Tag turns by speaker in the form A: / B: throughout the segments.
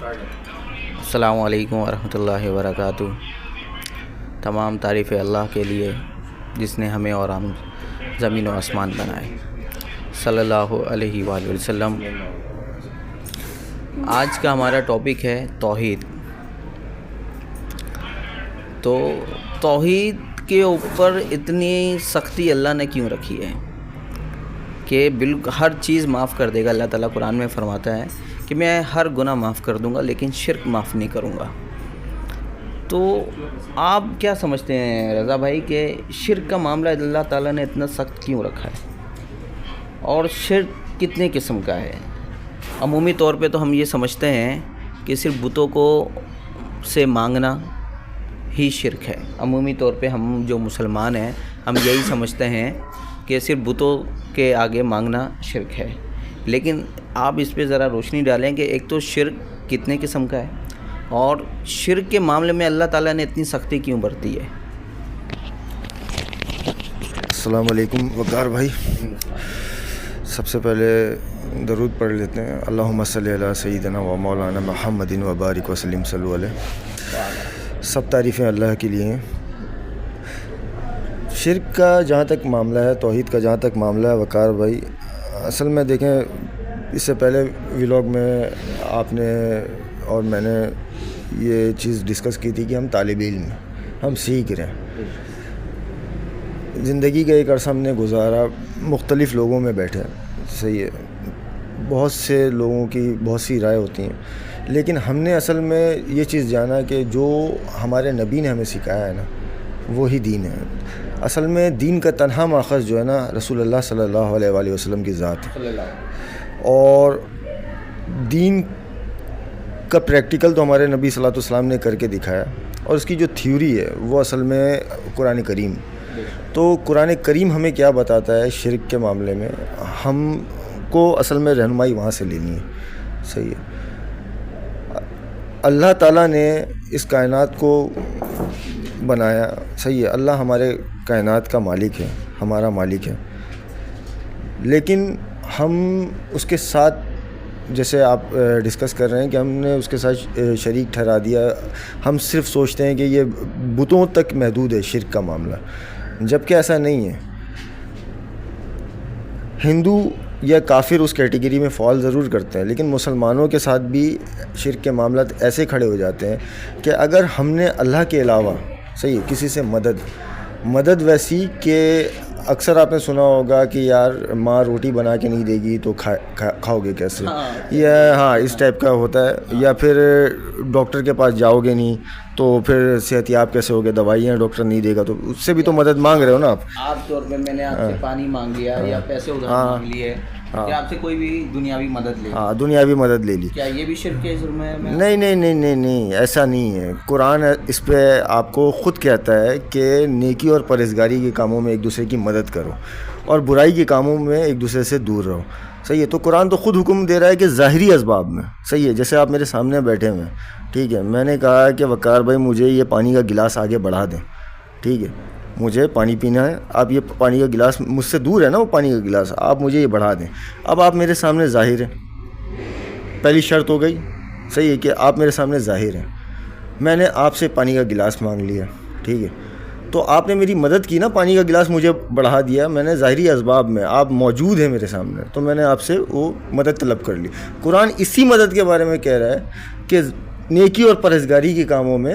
A: السلام علیکم ورحمۃ اللہ وبرکاتہ۔ تمام تعریف اللہ کے لیے جس نے ہمیں اور ہم زمین و آسمان بنائے، صلی اللہ علیہ وآلہ وسلم۔ آج کا ہمارا ٹاپک ہے توحید۔ تو توحید کے اوپر اتنی سختی اللہ نے کیوں رکھی ہے کہ بالکل ہر چیز معاف کر دے گا۔ اللہ تعالیٰ قرآن میں فرماتا ہے کہ میں ہر گناہ معاف کر دوں گا لیکن شرک معاف نہیں کروں گا۔ تو آپ کیا سمجھتے ہیں رضا بھائی کہ شرک کا معاملہ اللہ تعالیٰ نے اتنا سخت کیوں رکھا ہے، اور شرک کتنے قسم کا ہے؟ عمومی طور پہ تو ہم یہ سمجھتے ہیں کہ صرف بتوں کو سے مانگنا ہی شرک ہے۔ عمومی طور پہ ہم جو مسلمان ہیں ہم یہی سمجھتے ہیں کہ صرف بتوں کے آگے مانگنا شرک ہے، لیکن آپ اس پہ ذرا روشنی ڈالیں کہ ایک تو شرک کتنے قسم کا ہے، اور شرک کے معاملے میں اللہ تعالیٰ نے اتنی سختی کیوں برتی ہے؟
B: السلام علیکم وقار بھائی، سب سے پہلے درود پڑھ لیتے ہیں۔ اللہم صلی علی سیدنا و مولانا محمد و بارک وسلم صلی علیہ۔ سب تعریفیں اللہ کے لیے ہیں۔ شرک کا جہاں تک معاملہ ہے، توحید کا جہاں تک معاملہ ہے وقار بھائی، اصل میں دیکھیں اس سے پہلے ولاگ میں آپ نے اور میں نے یہ چیز ڈسکس کی تھی کہ ہم طالب علم ہیں، ہم سیکھ رہے ہیں۔ زندگی کا ایک عرصہ ہم نے گزارا، مختلف لوگوں میں بیٹھے، صحیح ہے، بہت سے لوگوں کی بہت سی رائے ہوتی ہیں، لیکن ہم نے اصل میں یہ چیز جانا کہ جو ہمارے نبی نے ہمیں سکھایا ہے نا، وہی دین ہے۔ اصل میں دین کا تنہا ماخذ جو ہے نا، رسول اللہ صلی اللہ علیہ وآلہ وسلم کی ذات ہے، اور دین کا پریکٹیکل تو ہمارے نبی صلی اللہ علیہ وسلم نے کر کے دکھایا، اور اس کی جو تھیوری ہے وہ اصل میں قرآن کریم۔ تو قرآن کریم ہمیں کیا بتاتا ہے شرک کے معاملے میں، ہم کو اصل میں رہنمائی وہاں سے لینی ہے، صحیح ہے۔ اللہ تعالیٰ نے اس کائنات کو بنایا، صحیح ہے، اللہ ہمارے کائنات کا مالک ہے، ہمارا مالک ہے، لیکن ہم اس کے ساتھ جیسے آپ ڈسکس کر رہے ہیں کہ ہم نے اس کے ساتھ شریک ٹھہرا دیا۔ ہم صرف سوچتے ہیں کہ یہ بتوں تک محدود ہے شرک کا معاملہ، جبکہ ایسا نہیں ہے۔ ہندو یا کافر اس کیٹیگری میں فال ضرور کرتے ہیں، لیکن مسلمانوں کے ساتھ بھی شرک کے معاملات ایسے کھڑے ہو جاتے ہیں کہ اگر ہم نے اللہ کے علاوہ، صحیح ہے، کسی سے مدد ویسی کہ اکثر آپ نے سنا ہوگا کہ یار ماں روٹی بنا کے نہیں دے گی تو کھاؤ گے کیسے، یا ہاں اس ٹائپ کا ہوتا ہے، یا پھر ڈاکٹر کے پاس جاؤ گے نہیں تو پھر صحت یاب کیسے ہوگے، دوائیاں ڈاکٹر نہیں دے گا تو اس سے بھی تو مدد مانگ رہے ہو نا آپ۔
A: عام طور پہ میں نے آپ سے پانی مانگ لیا یا پیسے ادھار مانگ لیے، یا آپ سے کوئی بھی دنیاوی مدد لے لی،
B: ہاں دنیاوی مدد لے لی،
A: کیا یہ بھی شرک کے جرم ہے؟
B: نہیں، ایسا نہیں ہے۔ قرآن اس پہ آپ کو خود کہتا ہے کہ نیکی اور پرہیزگاری کے کاموں میں ایک دوسرے کی مدد کرو، اور برائی کے کاموں میں ایک دوسرے سے دور رہو، صحیح ہے۔ تو قرآن تو خود حکم دے رہا ہے کہ ظاہری اسباب میں، صحیح ہے، جیسے آپ میرے سامنے بیٹھے ہوئے ہیں، ٹھیک ہے، میں نے کہا کہ وقار بھائی مجھے یہ پانی کا گلاس آگے بڑھا دیں، ٹھیک ہے، مجھے پانی پینا ہے، آپ یہ پانی کا گلاس مجھ سے دور ہے نا، وہ پانی کا گلاس آپ مجھے یہ بڑھا دیں۔ اب آپ میرے سامنے ظاہر ہیں، پہلی شرط ہو گئی، صحیح ہے، کہ آپ میرے سامنے ظاہر ہیں، میں نے آپ سے پانی کا گلاس مانگ لیا، ٹھیک ہے، تو آپ نے میری مدد کی نا، پانی کا گلاس مجھے بڑھا دیا، میں نے ظاہری اسباب میں، آپ موجود ہیں میرے سامنے، تو میں نے آپ سے وہ مدد طلب کر لی۔ قرآن اسی مدد کے بارے میں کہہ رہا ہے کہ نیکی اور پرہیزگاری کے کاموں میں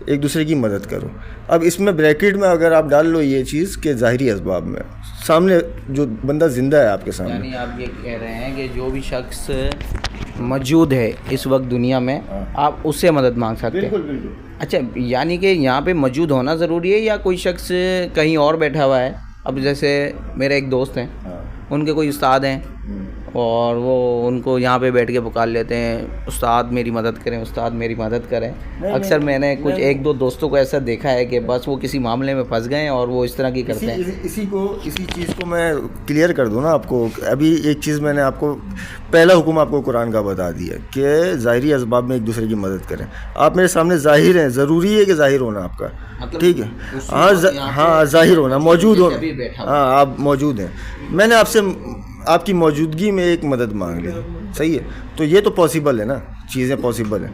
B: ایک دوسرے کی مدد کرو۔ اب اس میں بریکٹ میں اگر آپ ڈال لو یہ چیز کہ ظاہری اسباب میں، سامنے جو بندہ زندہ ہے آپ کے سامنے،
A: یعنی آپ یہ کہہ رہے ہیں کہ جو بھی شخص موجود ہے اس وقت دنیا میں، آپ اس سے مدد مانگ سکتے ہیں؟
B: بالکل۔
A: اچھا، یعنی کہ یہاں پہ موجود ہونا ضروری ہے یا کوئی شخص کہیں اور بیٹھا ہوا ہے؟ اب جیسے میرے ایک دوست ہیں، ان کے کوئی استاد ہیں، اور وہ ان کو یہاں پہ بیٹھ کے پکار لیتے ہیں، استاد میری مدد کریں، استاد میری مدد کریں۔ اکثر میں نے کچھ ایک دو دوستوں کو ایسا دیکھا ہے کہ بس وہ کسی معاملے میں پھنس گئے اور وہ اس طرح کی کرتے ہیں۔
B: اسی چیز کو میں کلیئر کر دوں نا آپ کو، ابھی ایک چیز میں نے آپ کو پہلا حکم آپ کو قرآن کا بتا دیا کہ ظاہری اسباب میں ایک دوسرے کی مدد کریں۔ آپ میرے سامنے ظاہر ہیں، ضروری ہے کہ ظاہر ہونا آپ کا، ٹھیک ہے، ہاں ظاہر ہونا، موجود ہونا، ہاں آپ موجود ہیں، میں نے آپ سے آپ کی موجودگی میں ایک مدد مانگ لی، صحیح ہے، تو یہ تو پاسبل ہے نا۔ چیزیں پاسبل ہیں.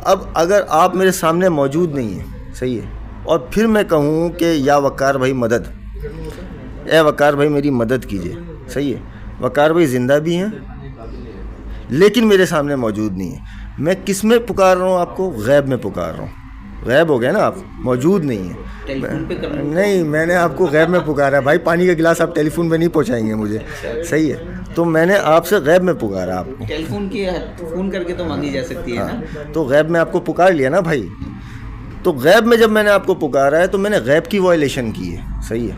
B: اب اگر آپ میرے سامنے موجود نہیں ہیں, صحیح ہے, اور پھر میں کہوں کہ یا وقار بھائی مدد, اے وقار بھائی میری مدد کیجیے, صحیح ہے, وقار بھائی زندہ بھی ہیں لیکن میرے سامنے موجود نہیں ہیں. میں کس میں پکار رہا ہوں آپ کو؟ غیب میں پکار رہا ہوں. غیب ہو گیا نا, آپ موجود نہیں ہیں. نہیں, میں نے آپ کو غیب میں پکارا. بھائی پانی کا گلاس آپ ٹیلی فون پہ نہیں پہنچائیں گے مجھے, صحیح ہے, تو میں نے آپ سے غیب میں پکارا. آپ کو
A: ٹیلی فون کی فون کر کے تو مانگی جا سکتی ہے نا,
B: تو غیب میں آپ کو پکار لیا نا بھائی. تو غیب میں جب میں نے آپ کو پکارا ہے تو میں نے غیب کی وائلیشن کی ہے, صحیح ہے.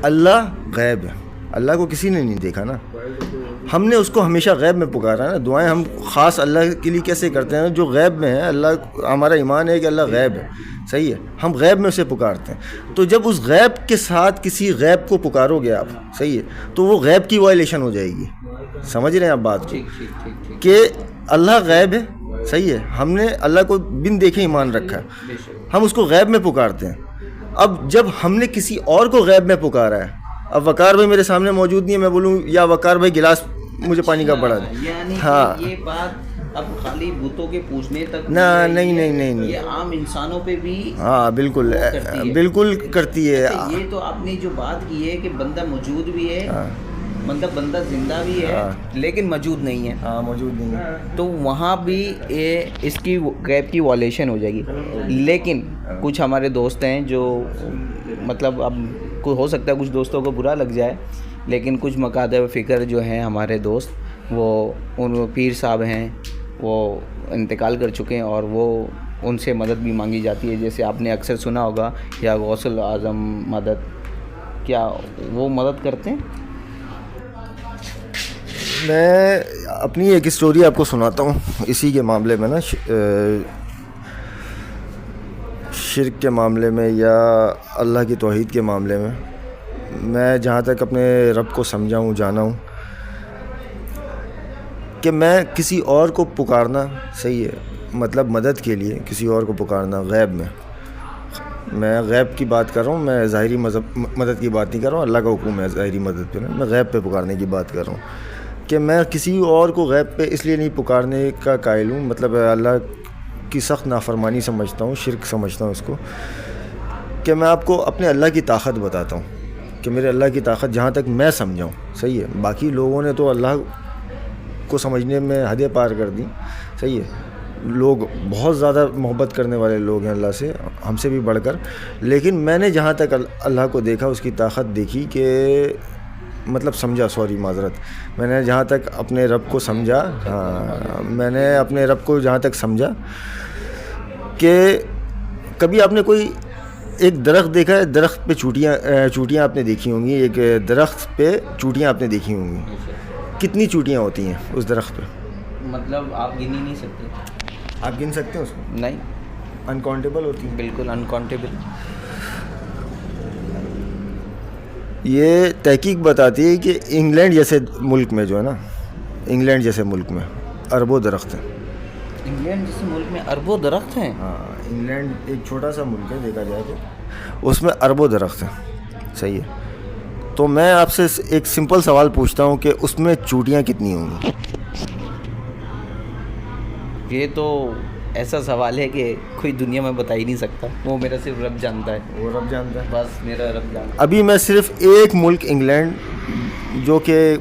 B: اللہ غیب ہے, اللہ کو کسی نے نہیں دیکھا نا, ہم نے اس کو ہمیشہ غیب میں پکارا نا. دعائیں ہم خاص اللہ کے لیے کیسے کرتے ہیں؟ جو غیب میں ہے. اللہ, ہمارا ایمان ہے کہ اللہ غیب ہے, صحیح ہے, ہم غیب میں اسے پکارتے ہیں. تو جب اس غیب کے ساتھ کسی غیب کو پکارو گے آپ, صحیح ہے, تو وہ غیب کی وائلیشن ہو جائے گی. سمجھ رہے ہیں آپ بات کو, کہ اللہ غیب ہے, صحیح ہے, ہم نے اللہ کو بن دیکھے ایمان رکھا ہے, ہم اس کو غیب میں پکارتے ہیں. اب جب ہم نے کسی اور کو غیب میں پکارا ہے, اب وقار بھائی میرے سامنے موجود نہیں ہے, میں بولوں یا وقار بھائی گلاس مجھے پانی کا بڑا دے,
A: یعنی
B: ہاں,
A: یہ بات اب خالی بتوں کے پوچھنے تک
B: نہیں,
A: یہ عام انسانوں پہ بھی
B: ہاں بالکل بالکل کرتی ہے.
A: یہ تو آپ نے جو بات کی ہے کہ بندہ موجود بھی ہے, مطلب بندہ زندہ بھی ہے لیکن موجود نہیں ہے.
B: ہاں, موجود نہیں ہے,
A: تو وہاں بھی اس کی غیب کی وائلیشن ہو جائے گی. لیکن کچھ ہمارے دوست ہیں جو مطلب اب ہو سکتا ہے کچھ دوستوں کو برا لگ جائے, لیکن کچھ مقادب فکر جو ہیں ہمارے دوست, وہ ان پیر صاحب ہیں, وہ انتقال کر چکے ہیں, اور وہ ان سے مدد بھی مانگی جاتی ہے. جیسے آپ نے اکثر سنا ہوگا یا غوث الاعظم مدد, کیا وہ مدد کرتے ہیں؟
B: میں اپنی ایک اسٹوری آپ کو سناتا ہوں اسی کے معاملے میں نا, شرک کے معاملے میں یا اللہ کی توحید کے معاملے میں. میں جہاں تک اپنے رب کو سمجھا ہوں, جانا ہوں, کہ میں کسی اور کو پکارنا, صحیح ہے, مطلب مدد کے لیے کسی اور کو پکارنا غیب میں غیب کی بات کر رہا ہوں, میں ظاہری مدد کی بات نہیں کر رہا ہوں. اللہ کا حکم ہے ظاہری مدد پہ, میں غیب پہ پکارنے کی بات کر رہا ہوں. کہ میں کسی اور کو غیب پہ اس لیے نہیں پکارنے کا قائل ہوں, مطلب اللہ کی سخت نافرمانی سمجھتا ہوں, شرک سمجھتا ہوں اس کو, کہ میں آپ کو اپنے اللہ کی طاقت بتاتا ہوں کہ میرے اللہ کی طاقت جہاں تک میں سمجھاؤں, صحیح ہے. باقی لوگوں نے تو اللہ کو سمجھنے میں حدیں پار کر دی, صحیح ہے. لوگ بہت زیادہ محبت کرنے والے لوگ ہیں اللہ سے, ہم سے بھی بڑھ کر. لیکن میں نے جہاں تک اللہ کو دیکھا, اس کی طاقت دیکھی, کہ مطلب سمجھا, سوری معذرت, میں نے جہاں تک اپنے رب کو سمجھا, ہاں, میں نے اپنے رب کو جہاں تک سمجھا کہ کبھی آپ نے کوئی ایک درخت دیکھا ہے, درخت پہ چوٹیاں آپ نے دیکھی ہوں گی, ایک درخت پہ چوٹیاں آپ نے دیکھی ہوں گی. کتنی چوٹیاں ہوتی ہیں اس درخت پہ؟
A: مطلب آپ گن ہی نہیں سکتے.
B: آپ گن سکتے ہیں اس کو؟
A: نہیں,
B: انکاؤنٹیبل ہوتی ہیں,
A: بالکل انکاؤنٹیبل.
B: یہ تحقیق بتاتی ہے کہ انگلینڈ جیسے ملک میں جو ہے نا, انگلینڈ جیسے ملک میں اربوں درخت ہیں.
A: انگلینڈ جیسے ملک میں اربوں درخت ہیں؟
B: ہاں, انگلینڈ ایک چھوٹا سا ملک ہے دیکھا جائے تو, اس میں اربوں درخت ہیں, صحیح ہے. تو میں آپ سے ایک سمپل سوال پوچھتا ہوں کہ اس میں چوٹیاں کتنی ہوں گی؟
A: یہ تو ایسا سوال ہے کہ کوئی دنیا میں بتا ہی نہیں سکتا, وہ میرا صرف رب جانتا ہے.
B: وہ رب جانتا ہے,
A: بس میرا رب جانتا ہے.
B: ابھی میں صرف ایک ملک انگلینڈ جو کہ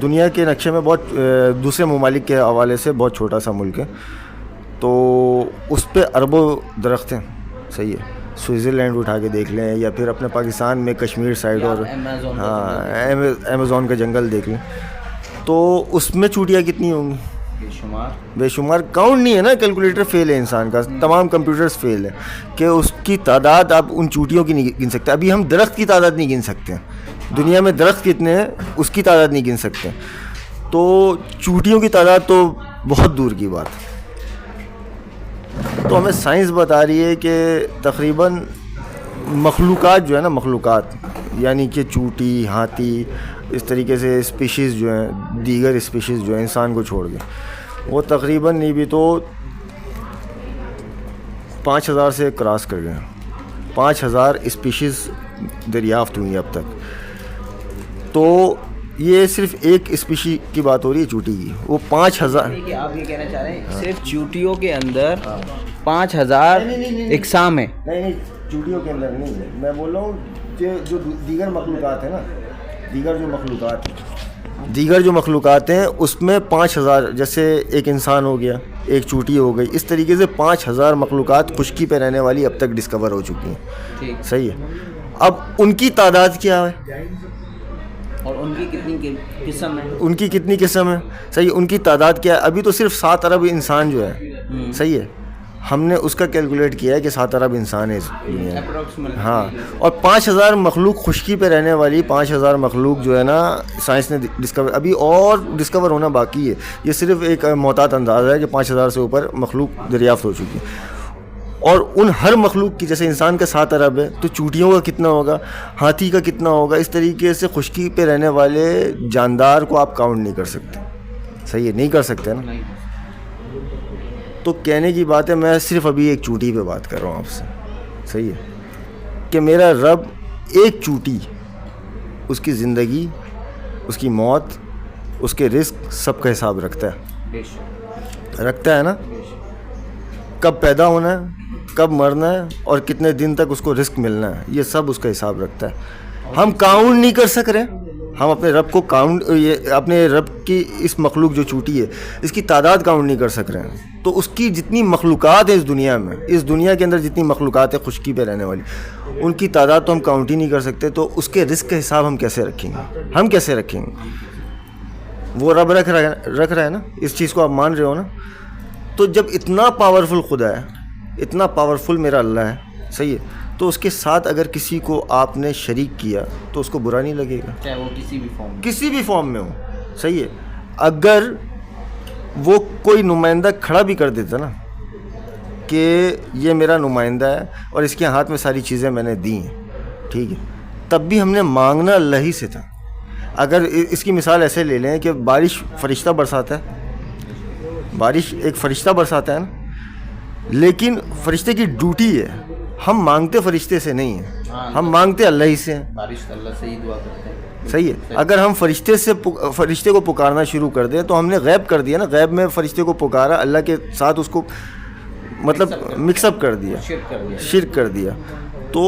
B: دنیا کے نقشے میں بہت دوسرے ممالک کے حوالے سے بہت چھوٹا سا ملک ہے, تو اس پہ اربوں درخت ہیں, صحیح ہے. سوئٹزرلینڈ اٹھا کے دیکھ لیں, یا پھر اپنے پاکستان میں کشمیر سائڈ اور ہاں امیزون کا جنگل دیکھ لیں, تو اس میں چوٹیاں کتنی ہوں گی؟ بے شمار. کاؤنٹ نہیں ہے نا, کیلکولیٹر فیل ہے انسان کا, تمام کمپیوٹرز فیل ہے کہ اس کی تعداد آپ ان چوٹیوں کی نہیں گن سکتے. ابھی ہم درخت کی تعداد نہیں گن سکتے, دنیا میں درخت کتنے ہیں اس کی تعداد نہیں گن سکتے, تو چوٹیوں کی تعداد تو بہت دور کی بات. تو ہمیں سائنس بتا رہی ہے کہ تقریباً مخلوقات جو ہے نا, مخلوقات یعنی کہ چوٹی, ہاتھی, اس طریقے سے اسپیشیز جو ہیں, دیگر اسپیشیز جو ہیں انسان کو چھوڑ کے, وہ تقریباً نہیں بھی تو 5000 سے کراس کر گئے. 5000 اسپیشیز دریافت ہوئی اب تک. تو یہ صرف ایک اسپیشی کی بات ہو رہی ہے چوٹی کی, وہ 5000.
A: کہ آپ یہ کہنا چاہ رہے ہیں صرف چوٹیوں کے اندر 5000 اقسام ہیں؟
B: نہیں, چوٹیوں کے اندر نہیں ہے, میں بول رہا ہوں کہ جو دیگر مخلوقات ہیں نا, دیگر جو مخلوقات ہیں اس میں 5000, جیسے ایک انسان ہو گیا, ایک چوٹی ہو گئی, اس طریقے سے 5000 مخلوقات خشکی پہ رہنے والی اب تک ڈسکور ہو چکی ہیں. صحیح ہے. اب ان کی تعداد کیا ہے
A: اور ان کی کتنی
B: قسم ہے؟ صحیح, ان کی تعداد کیا ہے؟ ابھی تو صرف 7 ارب انسان جو ہے, صحیح ہے, ہم نے اس کا کیلکولیٹ کیا ہے کہ 7 ارب انسان ہے اس دنیا میں. ہاں, اور 5000 مخلوق خشکی پہ رہنے والی 5000 مخلوق جو ہے نا سائنس نے ڈسکور, ابھی اور ڈسکور ہونا باقی ہے. یہ صرف ایک محتاط انداز ہے کہ 5000 سے اوپر مخلوق دریافت ہو چکی ہے. اور ان ہر مخلوق کی, جیسے انسان کا 7 ارب ہے تو چوٹیوں کا کتنا ہوگا, ہاتھی کا کتنا ہوگا, اس طریقے سے خشکی پہ رہنے والے جاندار کو آپ کاؤنٹ نہیں کر سکتے. صحیح ہے, نہیں کر سکتے نا. تو کہنے کی بات ہے, میں صرف ابھی ایک چوٹی پہ بات کر رہا ہوں آپ سے. صحیح ہے, کہ میرا رب ایک چوٹی, اس کی زندگی, اس کی موت, اس کے رزق سب کا حساب رکھتا ہے نا. کب پیدا ہونا ہے, کب مرنا ہے, اور کتنے دن تک اس کو رزق ملنا ہے, یہ سب اس کا حساب رکھتا ہے. ہم کاؤنٹ نہیں کر سک رہے, ہم اپنے رب کو کاؤنٹ, اپنے رب کی اس مخلوق جو چوٹی ہے اس کی تعداد کاؤنٹ نہیں کر سک رہے ہیں. تو اس کی جتنی مخلوقات ہیں اس دنیا میں, اس دنیا کے اندر جتنی مخلوقات ہیں خشکی پہ رہنے والی, ان کی تعداد تو ہم کاؤنٹ ہی نہیں کر سکتے. تو اس کے رزق کا حساب ہم کیسے رکھیں گے؟ وہ رب رکھ رہا ہے نا, اس چیز کو آپ مان رہے ہو نا. تو جب اتنا پاورفل خدا ہے, اتنا پاورفل میرا اللہ ہے, صحیح ہے, تو اس کے ساتھ اگر کسی کو آپ نے شریک کیا تو اس کو برا نہیں لگے گا,
A: چاہے وہ کسی بھی
B: فارم میں ہو. صحیح ہے. اگر وہ کوئی نمائندہ کھڑا بھی کر دیتا نا کہ یہ میرا نمائندہ ہے اور اس کے ہاتھ میں ساری چیزیں میں نے دی ہیں, ٹھیک ہے, تب بھی ہم نے مانگنا اللہ ہی سے تھا. اگر اس کی مثال ایسے لے لیں کہ بارش فرشتہ برساتا ہے, بارش ایک فرشتہ برساتا ہے نا, لیکن فرشتے کی ڈیوٹی ہے, ہم مانگتے فرشتے سے نہیں ہیں, ہم مانگتے اللہ ہی سے ہیں.
A: بارش اللہ سے ہی دعا کرتے ہیں.
B: صحیح ہے. اگر ہم فرشتے کو پکارنا شروع کر دیں تو ہم نے غیب کر دیا نا, غیب میں فرشتے کو پکارا, اللہ کے ساتھ اس کو مطلب مکس اپ کر دیا, شرک کر دیا. تو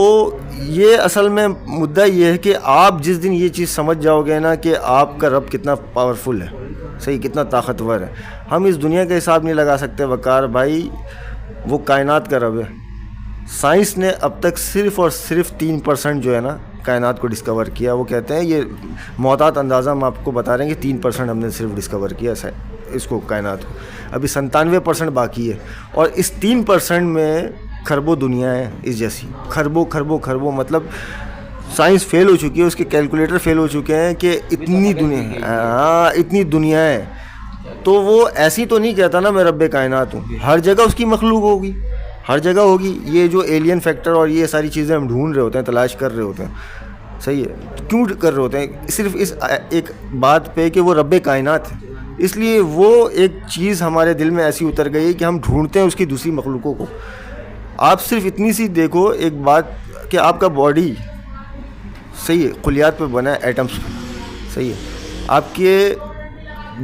B: یہ اصل میں مدعا یہ ہے کہ آپ جس دن یہ چیز سمجھ جاؤ گے نا کہ آپ کا رب کتنا پاورفل ہے, صحیح, کتنا طاقتور ہے. ہم اس دنیا کا حساب نہیں لگا سکتے وقار بھائی, وہ کائنات کا رب ہے. سائنس نے اب تک صرف اور صرف 3% جو ہے نا کائنات کو ڈسکور کیا. وہ کہتے ہیں, یہ محتاط اندازہ ہم آپ کو بتا رہے ہیں کہ 3% ہم نے صرف ڈسکور کیا اس کو, کائنات کو. ابھی 97% باقی ہے, اور اس 3% میں کھربوں دنیا ہے اس جیسی, کھربوں مطلب سائنس فیل ہو چکی ہے, اس کے کیلکولیٹر فیل ہو چکے ہیں کہ اتنی دنیا, اتنی دنیا ہے. تو وہ ایسی تو نہیں کہتا نا میں رب کائنات ہوں, ہر جگہ اس کی مخلوق ہوگی, ہر جگہ ہوگی. یہ جو ایلین فیکٹر اور یہ ساری چیزیں ہم ڈھونڈ رہے ہوتے ہیں, تلاش کر رہے ہوتے ہیں, صحیح ہے, کیوں کر رہے ہوتے ہیں؟ صرف اس ایک بات پہ کہ وہ رب کائنات ہے, اس لیے وہ ایک چیز ہمارے دل میں ایسی اتر گئی ہے کہ ہم ڈھونڈتے ہیں اس کی دوسری مخلوقوں کو. آپ صرف اتنی سی دیکھو ایک بات کہ آپ کا باڈی, صحیح ہے, خلیات پہ بنا ہے, ایٹمس, صحیح ہے, آپ کے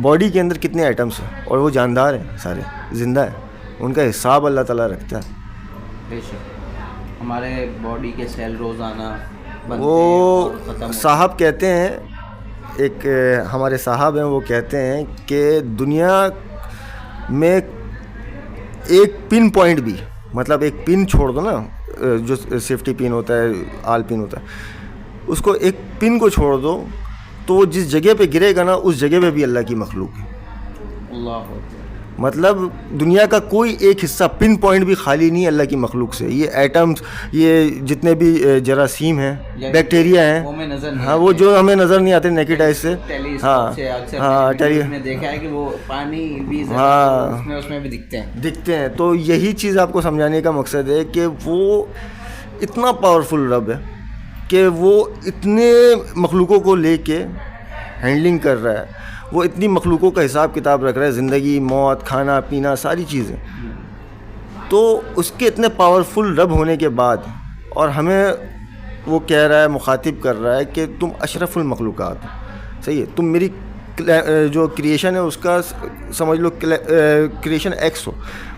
B: باڈی کے اندر کتنے ایٹمس ہیں, اور وہ جاندار ہیں, سارے زندہ ہیں, ان کا حساب اللہ تعالیٰ رکھتا ہے.
A: بے شک ہمارے باڈی کے سیل روزانہ
B: وہ صاحب کہتے ہیں, ایک ہمارے صاحب ہیں, وہ کہتے ہیں کہ دنیا میں ایک پن پوائنٹ بھی, مطلب ایک پن چھوڑ دو نا, جو سیفٹی پن ہوتا ہے, آل پن ہوتا ہے, اس کو ایک پن کو چھوڑ دو تو وہ جس جگہ پہ گرے گا نا اس جگہ پہ بھی اللہ کی مخلوق ہے.
A: اللہ,
B: مطلب دنیا کا کوئی ایک حصہ پن پوائنٹ بھی خالی نہیں ہے اللہ کی مخلوق سے. یہ ایٹمز, یہ جتنے بھی جراثیم ہیں, بیکٹیریا ہیں, ہاں, وہ جو ہمیں نظر نہیں آتے نیکڈ آئی سے, ہاں
A: نے دیکھا ہے کہ وہ پانی بھی اس میں بھی
B: دکھتے ہیں. تو یہی چیز آپ کو سمجھانے کا مقصد ہے کہ وہ اتنا پاورفل رب ہے کہ وہ اتنے مخلوقوں کو لے کے ہینڈلنگ کر رہا ہے, وہ اتنی مخلوقوں کا حساب کتاب رکھ رہا ہے, زندگی, موت, کھانا پینا, ساری چیزیں. تو اس کے اتنے پاورفل رب ہونے کے بعد, اور ہمیں وہ کہہ رہا ہے, مخاطب کر رہا ہے کہ تم اشرف المخلوقات, صحیح ہے. تم میری جو کریشن ہے اس کا سمجھ لو کریشن ایکس ہو,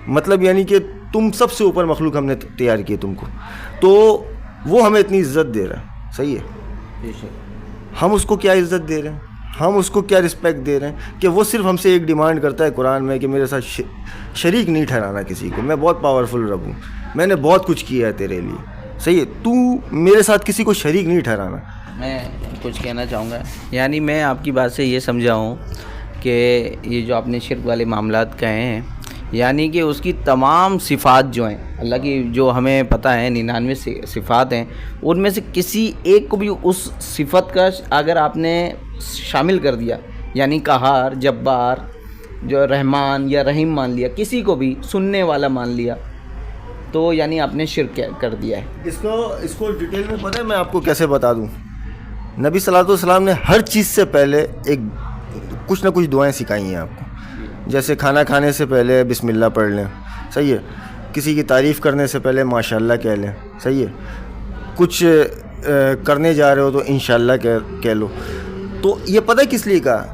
B: مطلب یعنی کہ تم سب سے اوپر مخلوق ہم نے تیار کی تم کو, تو وہ ہمیں اتنی عزت دے رہا ہے. صحیح ہے. ہم اس کو کیا عزت دے رہے ہیں, ہم اس کو کیا رسپیکٹ دے رہے ہیں کہ وہ صرف ہم سے ایک ڈیمانڈ کرتا ہے قرآن میں کہ میرے ساتھ شریک نہیں ٹھہرانا کسی کو, میں بہت پاورفل رب ہوں, میں نے بہت کچھ کیا ہے تیرے لیے. صحیح ہے. تو میرے ساتھ کسی کو شریک نہیں ٹھہرانا.
A: میں کچھ کہنا چاہوں گا, یعنی میں آپ کی بات سے یہ سمجھا ہوں کہ یہ جو آپ نے شرک والے معاملات کہے ہیں, یعنی کہ اس کی تمام صفات جو ہیں اللہ کی, جو ہمیں پتہ ہے 99 صفات ہیں, ان میں سے کسی ایک کو بھی اس صفت کا اگر آپ نے شامل کر دیا, یعنی قہار, جبار, جو رحمان یا رحیم مان لیا, کسی کو بھی سننے والا مان لیا, تو یعنی آپ نے شرک کر دیا ہے.
B: اس کو ڈیٹیل میں پتہ ہے میں آپ کو کیسے بتا دوں. نبی صلی اللہ علیہ وسلم نے ہر چیز سے پہلے کچھ نہ کچھ دعائیں سکھائی ہیں آپ کو. جیسے کھانا کھانے سے پہلے بسم اللہ پڑھ لیں. صحیح ہے. کسی کی تعریف کرنے سے پہلے ماشاء اللہ کہہ لیں. صحیح ہے. کچھ کرنے جا رہے ہو تو انشاءاللہ کہہ لو. تو یہ پتہ کس لیے کہا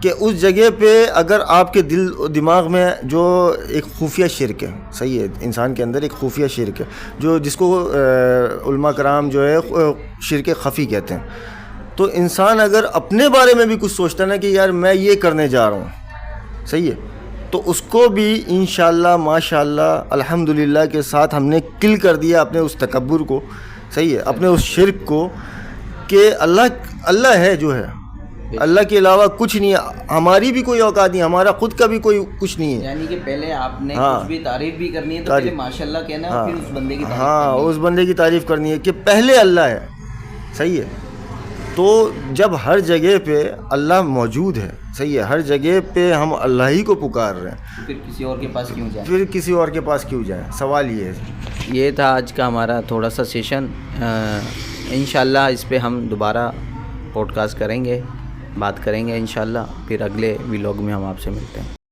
B: کہ اس جگہ پہ اگر آپ کے دل و دماغ میں جو ایک خفیہ شرک ہے, صحیح ہے, انسان کے اندر ایک خفیہ شرک ہے جس کو علماء کرام جو ہے شرک خفی کہتے ہیں. تو انسان اگر اپنے بارے میں بھی کچھ سوچتا ہے نا کہ یار میں یہ کرنے جا رہا ہوں, صحیح ہے, تو اس کو بھی انشاءاللہ ماشاءاللہ الحمدللہ کے ساتھ ہم نے کل کر دیا اپنے اس تکبر کو. صحیح ہے. اپنے اس شرک کو کہ اللہ ہے جو ہے, اللہ کے علاوہ کچھ نہیں ہے, ہماری بھی کوئی اوقات نہیں, ہمارا خود کا بھی کوئی کچھ نہیں ہے.
A: یعنی کہ پہلے آپ نے کچھ بھی تعریف بھی کرنی ہے تو پہلے ماشاءاللہ کہنا ہے, پھر اس بندے کی تعریف
B: ہاں اس بندے کی تعریف کرنی ہے کہ پہلے اللہ ہے. صحیح ہے. تو جب ہر جگہ پہ اللہ موجود ہے, صحیح ہے, ہر جگہ پہ ہم اللہ ہی کو پکار رہے ہیں,
A: پھر کسی اور کے پاس کیوں جائیں,
B: پھر کسی اور کے پاس کیوں جائیں. سوال یہ ہے.
A: یہ تھا آج کا ہمارا تھوڑا سا سیشن. انشاءاللہ اس پہ ہم دوبارہ پوڈ کاسٹ کریں گے, بات کریں گے انشاءاللہ. پھر اگلے ولاگ میں ہم آپ سے ملتے ہیں.